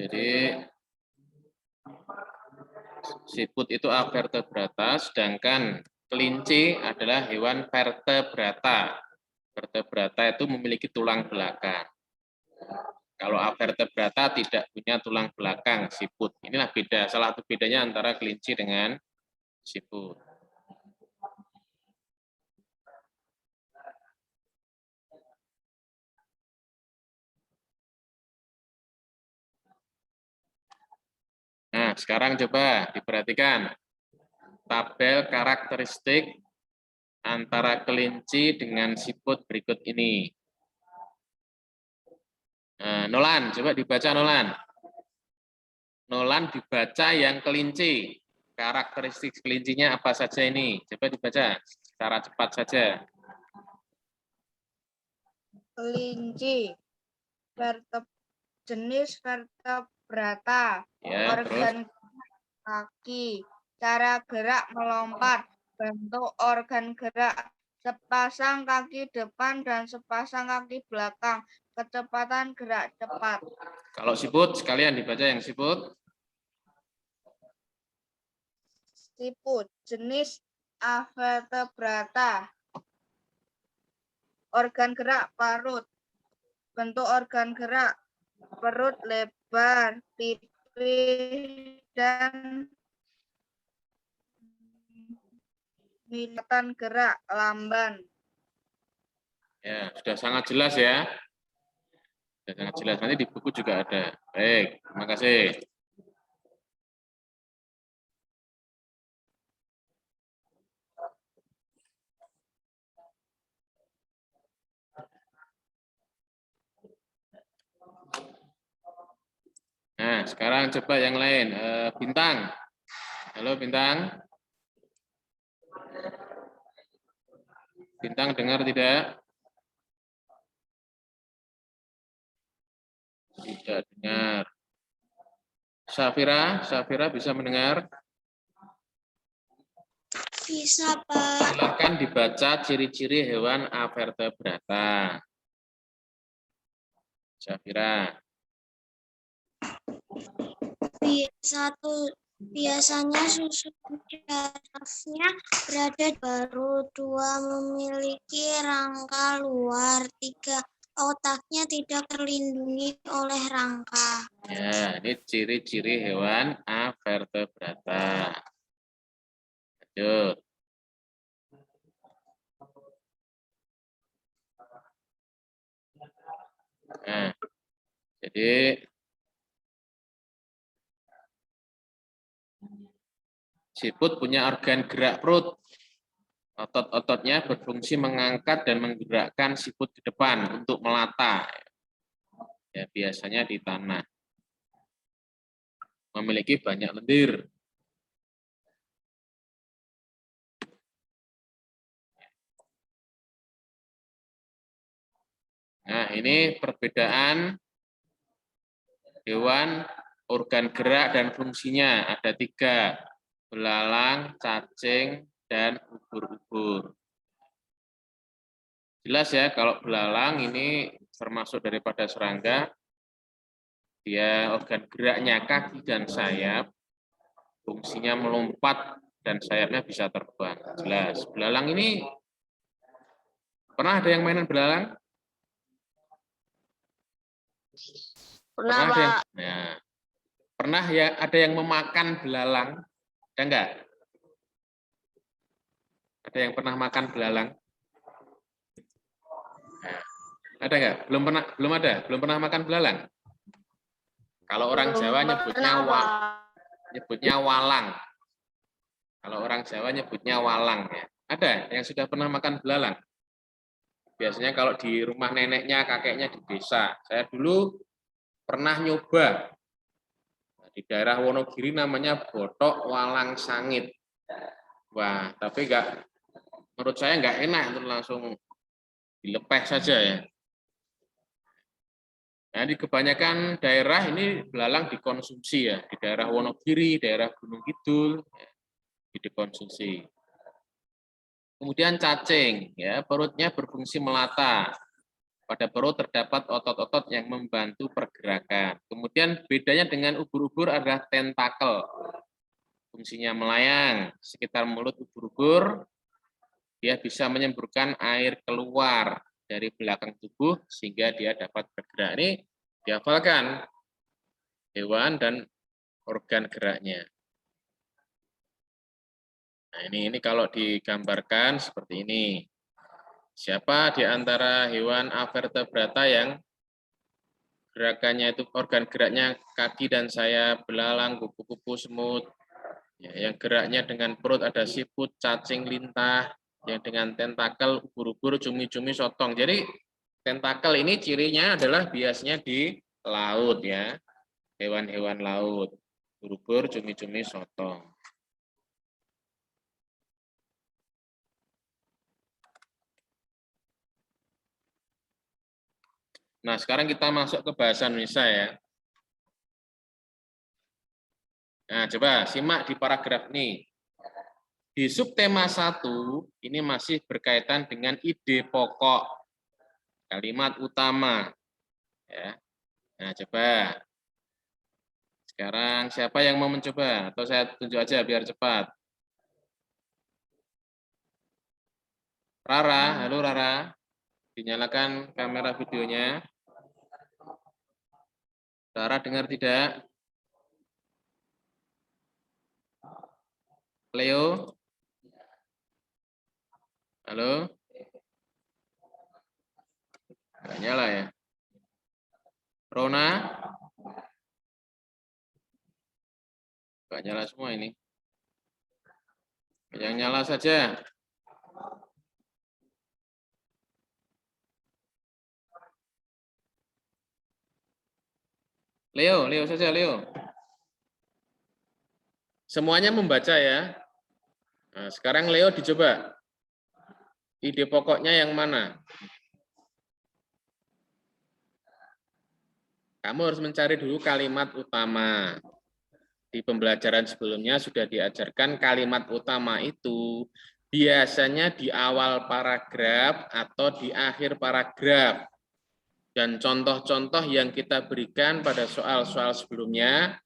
Jadi siput itu avertebrata, sedangkan kelinci adalah hewan vertebrata. Vertebrata itu memiliki tulang belakang. Kalau avertebrata tidak punya tulang belakang, siput. Inilah beda, salah satu bedanya antara kelinci dengan siput. Nah, sekarang coba diperhatikan tabel karakteristik antara kelinci dengan siput berikut ini. Nah, Nolan, coba dibaca Nolan. Nolan dibaca yang kelinci. Karakteristik kelincinya apa saja ini? Coba dibaca secara cepat saja. Kelinci, jenis vertebrata, Ya, organ kaki, cara gerak melompat, bentuk organ gerak, sepasang kaki depan dan sepasang kaki belakang, kecepatan gerak cepat. Kalau siput, sekalian dibaca yang siput. Siput, jenis avertebrata, organ gerak parut, bentuk organ gerak perut lebar, pipi dan milatan gerak lamban. Ya, sudah sangat jelas ya. Sudah sangat jelas. Nanti di buku juga ada. Baik, terima kasih. Nah, sekarang coba yang lain. Bintang. Halo, Bintang. Bintang dengar tidak? Tidak dengar. Safira bisa mendengar? Bisa, Pak. Silakan dibaca ciri-ciri hewan avertebrata. Safira. Biasanya susunan sarafnya berada baru, 2 memiliki rangka luar, 3 otaknya tidak terlindungi oleh rangka. Ya, ini ciri-ciri hewan avertebrata. Lanjut. Nah, jadi siput punya organ gerak perut. Otot-ototnya berfungsi mengangkat dan menggerakkan siput ke depan untuk melata. Ya, biasanya di tanah. Memiliki banyak lendir. Nah, ini perbedaan hewan organ gerak dan fungsinya. Ada 3, belalang, cacing, dan ubur-ubur. Jelas ya, kalau belalang ini termasuk daripada serangga, dia organ geraknya kaki dan sayap, fungsinya melompat dan sayapnya bisa terbang. Jelas. Belalang ini, pernah ada yang mainan belalang? Pernah, Pernah ada yang, Pak. ya. Pernah ya ada yang memakan belalang? Ada enggak? Ada yang pernah makan belalang? Nah, ada enggak? Belum pernah makan belalang. Kalau orang Jawa nyebutnya walang. Kalau orang Jawa nyebutnya walang ya. Ada yang sudah pernah makan belalang? Biasanya kalau di rumah neneknya, kakeknya di desa. Saya dulu pernah nyoba. Di daerah Wonogiri namanya botok walang sangit. Wah, tapi menurut saya nggak enak, itu langsung dilepeh saja ya. Nah, di kebanyakan daerah ini belalang dikonsumsi ya, di daerah Wonogiri, daerah Gunung Kidul, ya, dikonsumsi. Kemudian cacing, ya perutnya berfungsi melata. Pada perut terdapat otot-otot yang membantu pergerakan. Kemudian bedanya dengan ubur-ubur adalah tentakel. Fungsinya melayang sekitar mulut ubur-ubur. Dia bisa menyemburkan air keluar dari belakang tubuh sehingga dia dapat bergerak. Ini dihafalkan hewan dan organ geraknya. Nah, ini kalau digambarkan seperti ini. Siapa di antara hewan avertebrata yang gerakannya itu organ geraknya kaki dan sayap, belalang, kupu-kupu, semut. Ya, yang geraknya dengan perut ada siput, cacing, lintah. Yang dengan tentakel, ubur-ubur, cumi-cumi, sotong. Jadi tentakel ini cirinya adalah biasanya di laut ya. Hewan-hewan laut. Ubur-ubur, cumi-cumi, sotong. Nah, sekarang kita masuk ke bahasa Indonesia ya. Nah, coba simak di paragraf ini. Di subtema 1, ini masih berkaitan dengan ide pokok, kalimat utama. Ya. Nah, coba. Sekarang siapa yang mau mencoba? Atau saya tunjuk aja biar cepat. Rara, halo Rara. Dinyalakan kamera videonya. Rara dengar tidak? Leo? Halo? Nggak nyala ya? Rona? Nggak nyala semua ini. Yang nyala saja. Leo saja, Leo. Semuanya membaca ya. Nah, sekarang Leo dicoba. Ide pokoknya yang mana? Kamu harus mencari dulu kalimat utama. Di pembelajaran sebelumnya sudah diajarkan kalimat utama itu biasanya di awal paragraf atau di akhir paragraf. Dan contoh-contoh yang kita berikan pada soal-soal sebelumnya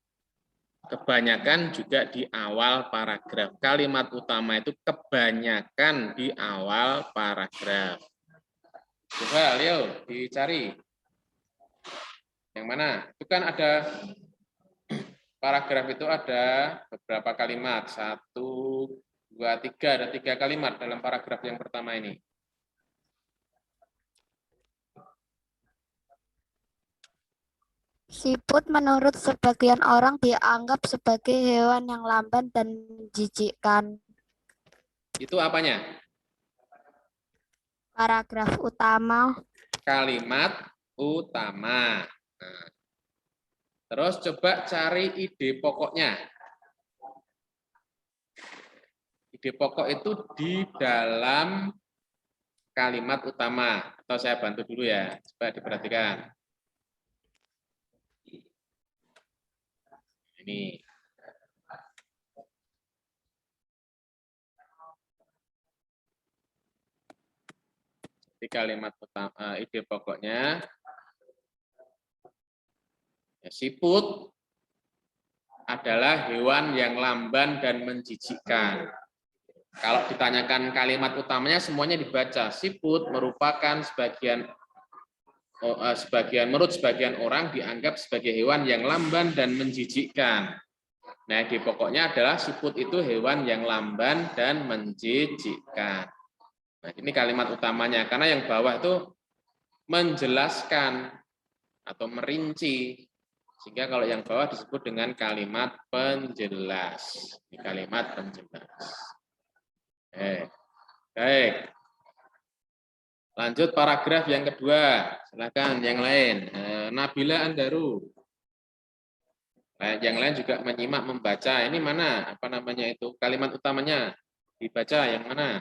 kebanyakan juga di awal paragraf. Kalimat utama itu kebanyakan di awal paragraf. Coba Leo dicari. Yang mana? Itu kan ada paragraf itu ada beberapa kalimat. 1, 2, 3. Ada 3 kalimat dalam paragraf yang pertama ini. Siput menurut sebagian orang dianggap sebagai hewan yang lamban dan menjijikkan. Itu apanya? Paragraf utama. Kalimat utama. Nah, terus coba cari ide pokoknya. Ide pokok itu di dalam kalimat utama. Atau saya bantu dulu ya. Coba diperhatikan. Ini. Di kalimat utama, ide pokoknya. Ya, siput adalah hewan yang lamban dan menjijikkan. Kalau ditanyakan kalimat utamanya semuanya dibaca. Siput merupakan menurut sebagian orang dianggap sebagai hewan yang lamban dan menjijikkan. Nah, di pokoknya adalah siput itu hewan yang lamban dan menjijikkan. Nah, ini kalimat utamanya karena yang bawah itu menjelaskan atau merinci. Sehingga kalau yang bawah disebut dengan kalimat penjelas. Ini kalimat penjelas. Baik. Lanjut paragraf yang kedua. Silakan yang lain. Nabila Andaru. Yang lain juga menyimak membaca. Ini mana? Apa namanya itu? Kalimat utamanya dibaca yang mana?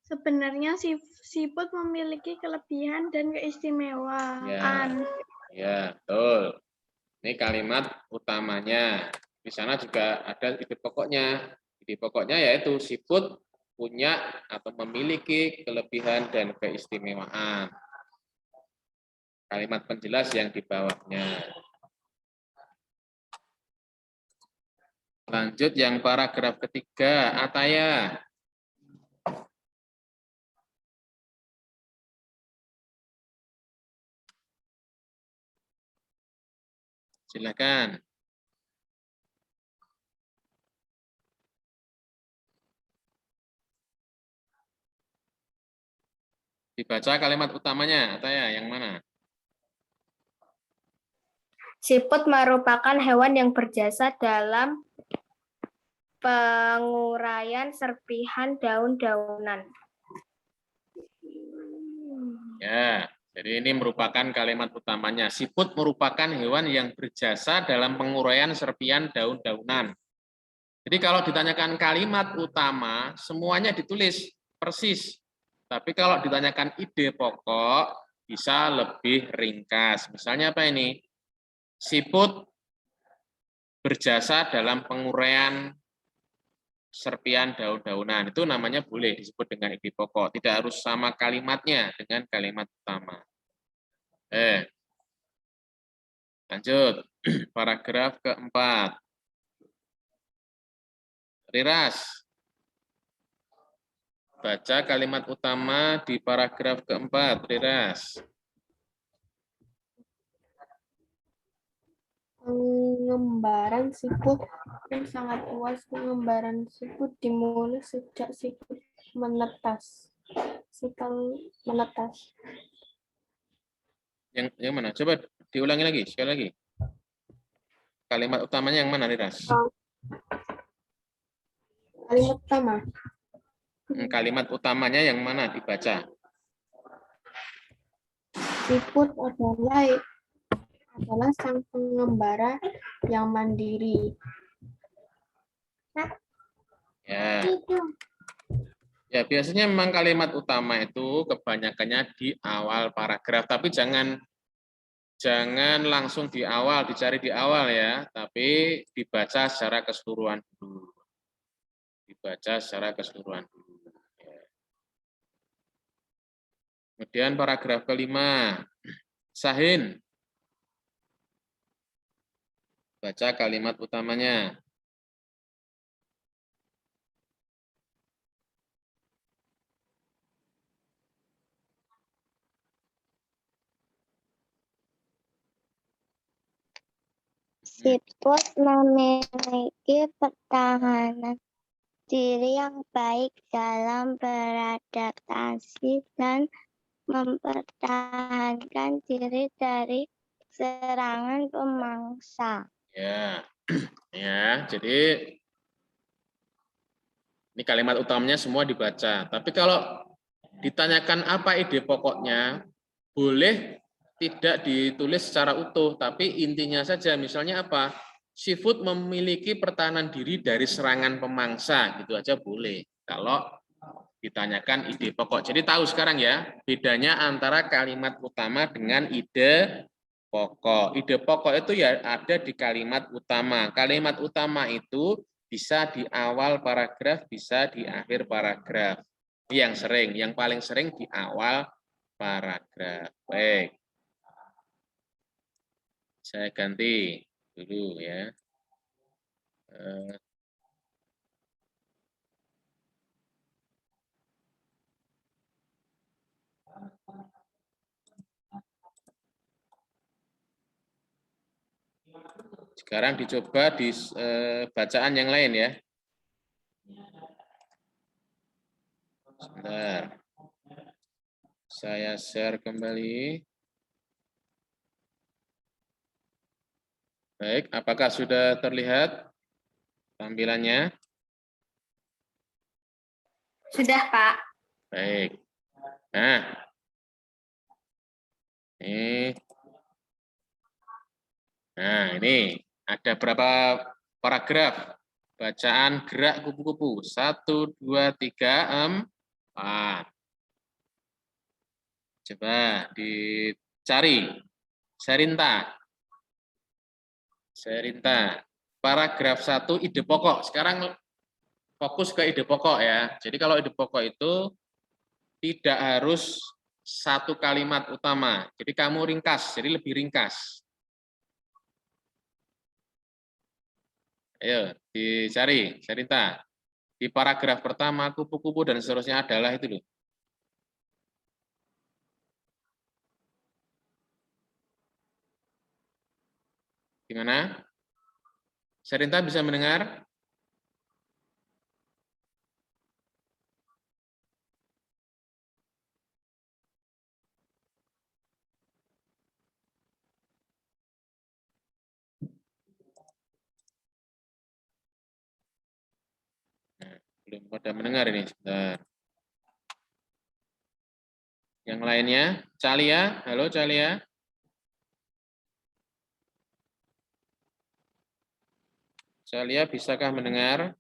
Sebenarnya siput memiliki kelebihan dan keistimewaan. Ya, betul. Ini kalimat utamanya. Di sana juga ada ide pokoknya. Ide pokoknya yaitu siput punya atau memiliki kelebihan dan keistimewaan. Kalimat penjelas yang di bawahnya. Lanjut yang paragraf ketiga, Ataya. Silakan. Dibaca kalimat utamanya, Ataya, yang mana? Siput merupakan hewan yang berjasa dalam penguraian serpihan daun-daunan. Ya, jadi ini merupakan kalimat utamanya. Siput merupakan hewan yang berjasa dalam penguraian serpihan daun-daunan. Jadi kalau ditanyakan kalimat utama, semuanya ditulis persis. Tapi kalau ditanyakan ide pokok, bisa lebih ringkas. Misalnya apa ini? Siput berjasa dalam penguraian serpihan daun-daunan. Itu namanya boleh disebut dengan ide pokok. Tidak harus sama kalimatnya dengan kalimat utama. Lanjut. Paragraf keempat. Riras. Baca kalimat utama di paragraf keempat, Riras. Pengembaraan siput yang sangat luas. Pengembaraan siput dimulai sejak siput menetas. Yang mana? Coba diulangi lagi, sekali lagi. Kalimat utamanya yang mana, Riras? Kalimat utama. Kalimat utamanya yang mana dibaca? Siput adalah sang pengembara yang mandiri. Ya. Ya, biasanya memang kalimat utama itu kebanyakannya di awal paragraf, tapi jangan langsung di awal, dicari di awal ya, tapi dibaca secara keseluruhan dulu. Dibaca secara keseluruhan dulu. Kemudian paragraf kelima, Sahin. Baca kalimat utamanya. Siput memiliki pertahanan diri yang baik dalam beradaptasi dan mempertahankan diri dari serangan pemangsa. Ya, ya. Jadi ini kalimat utamanya semua dibaca. Tapi kalau ditanyakan apa ide pokoknya, boleh tidak ditulis secara utuh, tapi intinya saja. Misalnya apa? Seafood memiliki pertahanan diri dari serangan pemangsa, gitu aja boleh. Kalau ditanyakan ide pokok. Jadi tahu sekarang ya, bedanya antara kalimat utama dengan ide pokok. Ide pokok itu ya ada di kalimat utama. Kalimat utama itu bisa di awal paragraf, bisa di akhir paragraf. Yang paling sering di awal paragraf. Baik. Saya ganti dulu ya. Sekarang dicoba di bacaan yang lain ya. Sebentar. Saya share kembali. Baik, apakah sudah terlihat tampilannya? Sudah, Pak. Baik. Nah, ini. Nah, ini ada berapa paragraf? Bacaan gerak kupu-kupu. 1, 2, 3, 4. Coba dicari. Serinta. Paragraf 1 ide pokok. Sekarang fokus ke ide pokok ya. Jadi kalau ide pokok itu tidak harus satu kalimat utama. Jadi kamu ringkas, jadi lebih ringkas. Ayo, dicari, Syarita. Di paragraf pertama, kupu-kupu dan seterusnya adalah itu loh. Gimana? Syarita bisa mendengar? Belum pada mendengar ini. Sebentar. Yang lainnya, Calia, halo Calia. Calia, bisakah mendengar?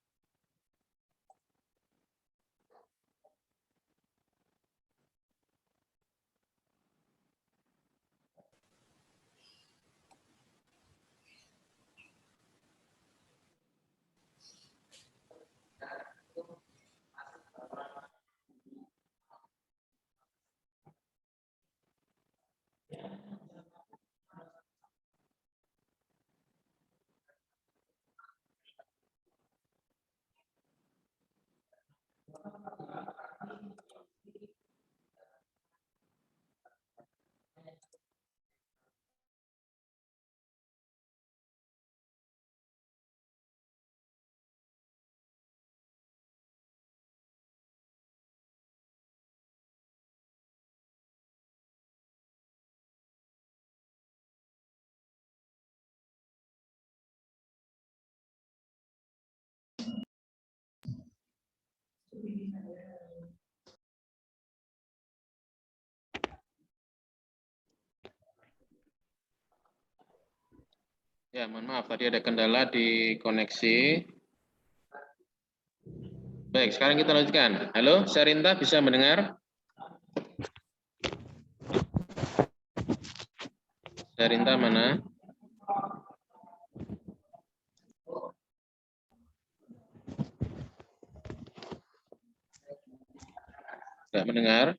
Ya, mohon maaf, tadi ada kendala di koneksi. Baik, sekarang kita lanjutkan. Halo, Syarita bisa mendengar? Syarita mana? Tidak mendengar.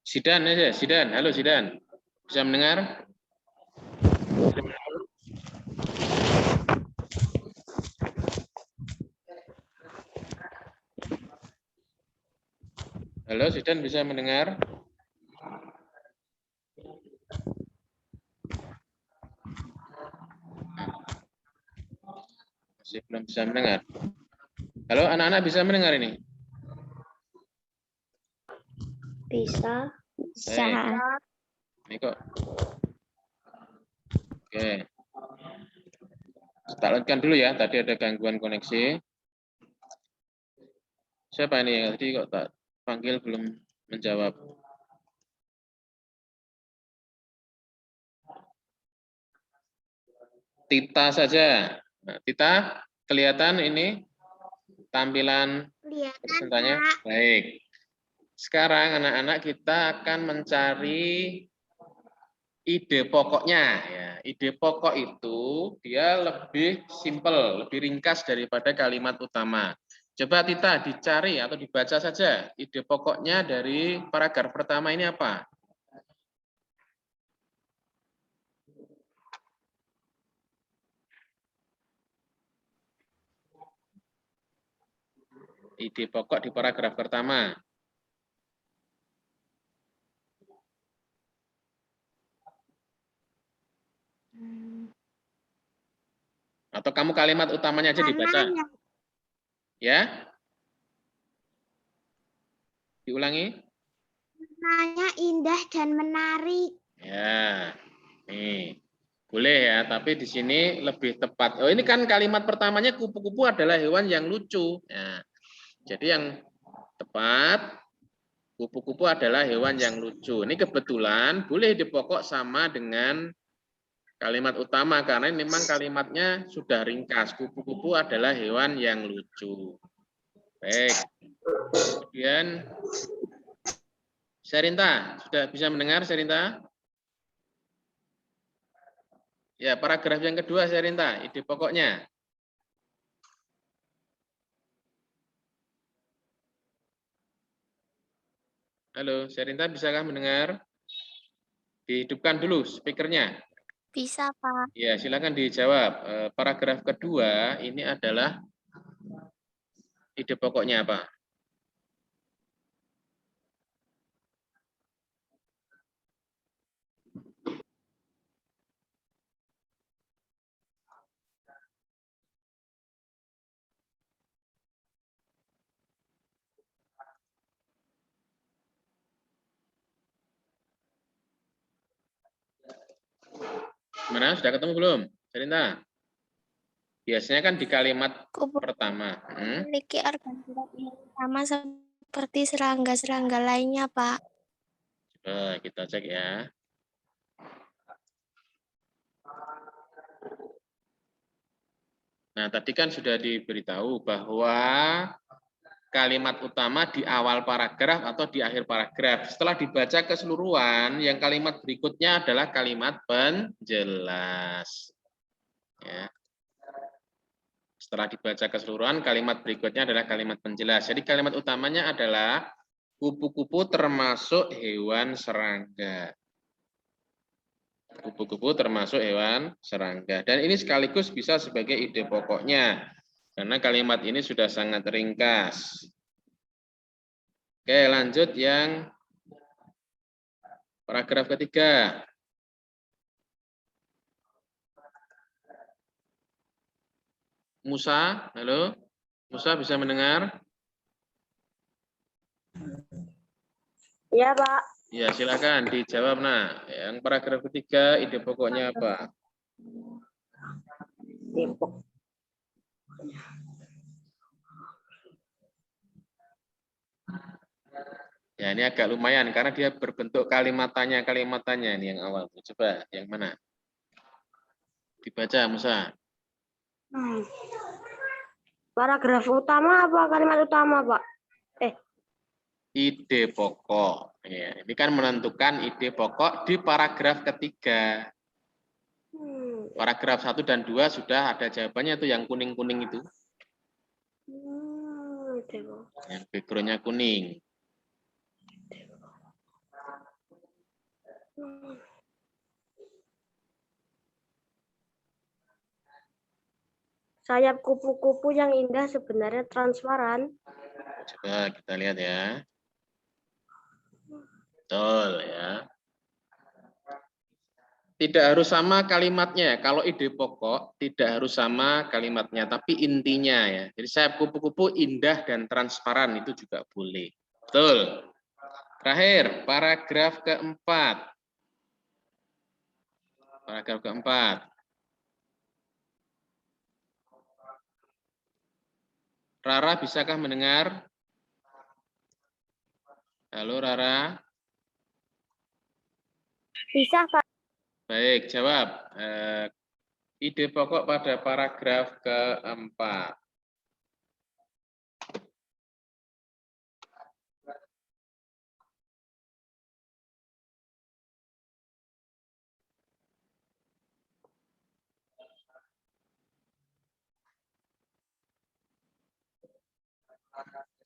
Sidan aja, Sidan. Halo, Sidan. Bisa mendengar? Halo, Sidan bisa mendengar? Masih belum bisa mendengar. Halo, anak-anak bisa mendengar ini? Bisa. Baik. Ini kok. Oke. Kita lanjutkan dulu ya, tadi ada gangguan koneksi. Siapa ini yang tadi kok tak panggil belum menjawab? Tita saja. Nah, Tita, kelihatan ini tampilan presentasinya? Baik. Sekarang anak-anak kita akan mencari ide pokoknya. Ya, ide pokok itu dia lebih simpel, lebih ringkas daripada kalimat utama. Coba Tita dicari atau dibaca saja ide pokoknya dari paragraf pertama ini apa? Ide pokok di paragraf pertama. Atau kamu kalimat utamanya aja dibaca. Ya? Diulangi. Warnanya indah dan menarik. Ya. Nih. Boleh ya, tapi di sini lebih tepat. Oh, ini kan kalimat pertamanya kupu-kupu adalah hewan yang lucu. Ya. Jadi yang tepat kupu-kupu adalah hewan yang lucu. Ini kebetulan boleh dipokok sama dengan kalimat utama karena memang kalimatnya sudah ringkas. Kupu-kupu adalah hewan yang lucu. Baik. Kemudian Syarita, sudah bisa mendengar Syarita? Ya, paragraf yang kedua Syarita, ide pokoknya. Halo, Serinta bisakah mendengar? Dihidupkan dulu speakernya. Bisa, Pak. Ya, silakan dijawab. Paragraf kedua ini adalah ide pokoknya apa? Gimana? Sudah ketemu belum, Serinta? Biasanya kan di kalimat Kupu pertama. memiliki organ gerak yang sama seperti serangga-serangga lainnya, Pak. Coba kita cek ya. Nah, tadi kan sudah diberitahu bahwa kalimat utama di awal paragraf atau di akhir paragraf. Setelah dibaca keseluruhan, yang kalimat berikutnya adalah kalimat penjelas. Ya. Setelah dibaca keseluruhan, kalimat berikutnya adalah kalimat penjelas. Jadi kalimat utamanya adalah kupu-kupu termasuk hewan serangga. Kupu-kupu termasuk hewan serangga. Dan ini sekaligus bisa sebagai ide pokoknya. Karena kalimat ini sudah sangat ringkas. Oke, lanjut yang paragraf ketiga. Musa, halo? Musa bisa mendengar? Ya, Pak. Ya, silakan dijawab. Nah, yang paragraf ketiga, ide pokoknya apa? Ya, ini agak lumayan karena dia berbentuk kalimatannya ini yang awal. Coba yang mana? Dibaca, Musa. Paragraf utama apa kalimat utama, Pak? Ide pokok. Ya, ini kan menentukan ide pokok di paragraf ketiga. Paragraf 1 dan 2 sudah ada jawabannya tuh yang kuning-kuning itu. Yang backgroundnya kuning. Sayap kupu-kupu yang indah sebenarnya transparan. Coba kita lihat ya. Betul ya. Tidak harus sama kalimatnya. Kalau ide pokok tidak harus sama kalimatnya, tapi intinya ya. Jadi sayap kupu-kupu indah dan transparan itu juga boleh. Betul. Terakhir, paragraf keempat. Paragraf keempat. Rara, bisakah mendengar? Halo Rara. Bisa, Pak. Baik, jawab. Ide pokok pada paragraf keempat.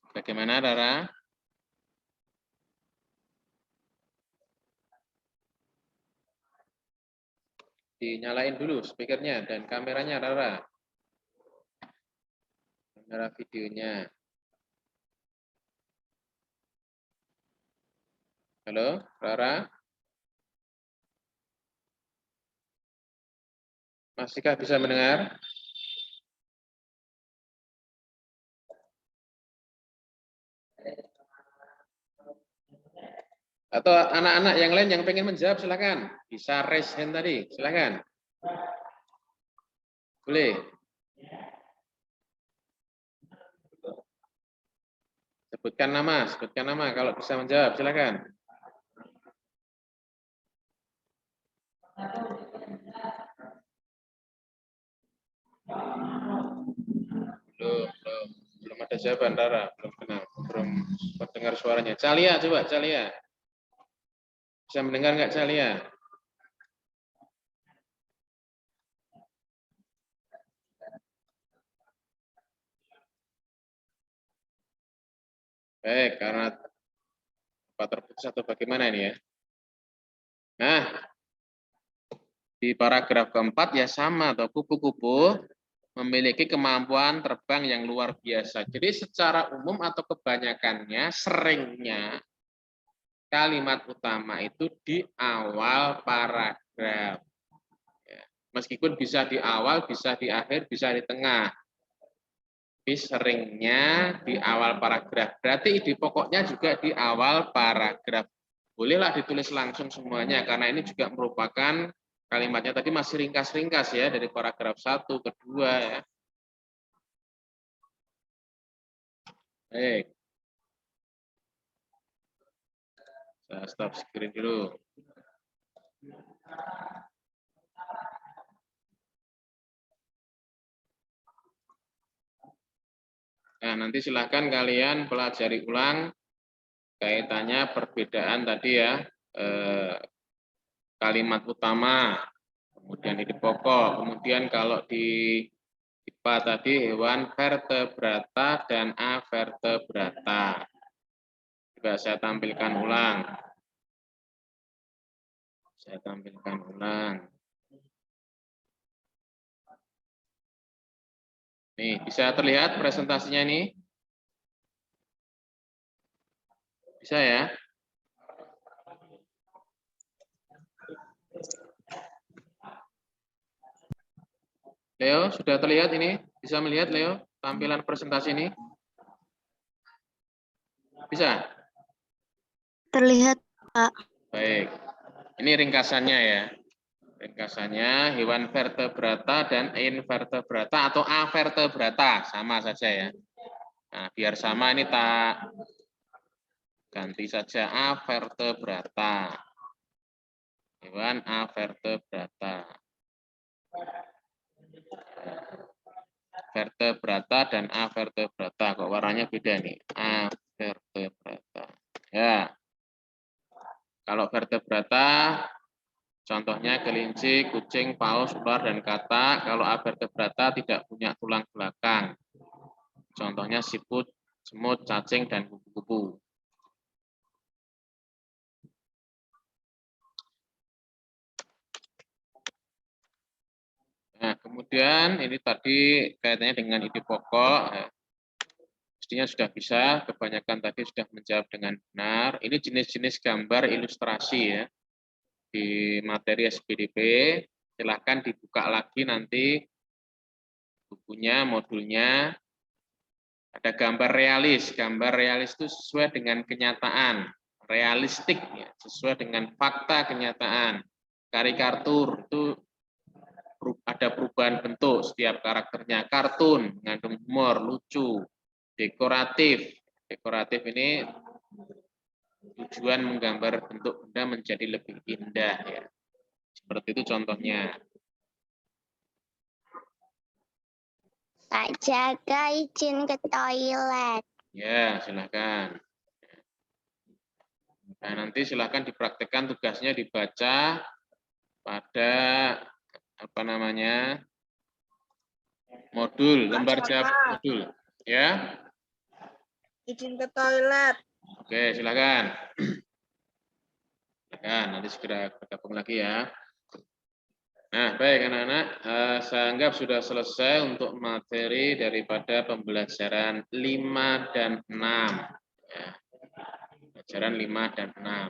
Bagaimana Rara? Dinyalain dulu speakernya dan kameranya Rara. Kamera videonya. Halo, Rara? Masihkah bisa mendengar? Atau anak-anak yang lain yang pengen menjawab silakan. Bisa raise hand tadi, silakan. Boleh. Sebutkan nama kalau bisa menjawab silakan. Belum ada jawaban Rara, belum mendengar suaranya. Calia coba Calia. Bisa mendengar nggak Calia? Baik, karena Apa terputus atau bagaimana ini ya? Nah, di paragraf keempat ya sama, atau kupu-kupu memiliki kemampuan terbang yang luar biasa. Jadi secara umum atau kebanyakannya, seringnya kalimat utama itu di awal paragraf. Ya. Meskipun bisa di awal, bisa di akhir, bisa di tengah. Tapi seringnya di awal paragraf. Berarti ide pokoknya juga di awal paragraf. Bolehlah ditulis langsung semuanya, karena ini juga merupakan kalimatnya tadi masih ringkas-ringkas ya, dari paragraf 1 ke 2 ya. Baik. Saya stop screen dulu. Nah, nanti silahkan kalian pelajari ulang kaitannya perbedaan tadi ya, kalimat utama, kemudian ide pokok, kemudian kalau di IPA tadi hewan vertebrata dan avertebrata. Juga saya tampilkan ulang. Saya tampilkan ulang. Nih, bisa terlihat presentasinya ini? Bisa ya? Leo, sudah terlihat ini? Bisa melihat Leo tampilan presentasi ini? Bisa? Terlihat, Pak. Baik. Ini ringkasannya ya. Ringkasannya hewan vertebrata dan invertebrata atau avertebrata, sama saja ya. Nah, biar sama ini tak ganti saja avertebrata. Hewan avertebrata. Vertebrata dan avertebrata. Kok warnanya beda nih? Avertebrata. Ya. Kalau vertebrata contohnya kelinci, kucing, paus, ular, dan katak. Kalau avertebrata tidak punya tulang belakang. Contohnya siput, semut, cacing, dan kupu-kupu. Nah, kemudian ini tadi kaitannya dengan ide pokok. Mestinya sudah bisa, kebanyakan tadi sudah menjawab dengan benar. Ini jenis-jenis gambar ilustrasi ya. Di materi SPDP, silahkan dibuka lagi nanti bukunya, modulnya. Ada gambar realis. Gambar realis itu sesuai dengan kenyataan, realistik, ya, sesuai dengan fakta kenyataan. Karikatur itu ada perubahan bentuk setiap karakternya. Kartun mengandung humor, lucu. Dekoratif. Dekoratif ini tujuan menggambar bentuk benda menjadi lebih indah ya. Seperti itu contohnya. Pak Jaga izin ke toilet. Ya, silakan. Nah, nanti silakan dipraktekkan, tugasnya dibaca pada apa namanya? Modul, lembar jawab modul. Ya. Izin ke toilet. Oke, silakan. Silakan, nanti segera bergabung lagi ya. Nah, baik anak-anak, saya anggap sudah selesai untuk materi daripada pembelajaran 5 dan 6. Ya. Pelajaran 5 dan 6.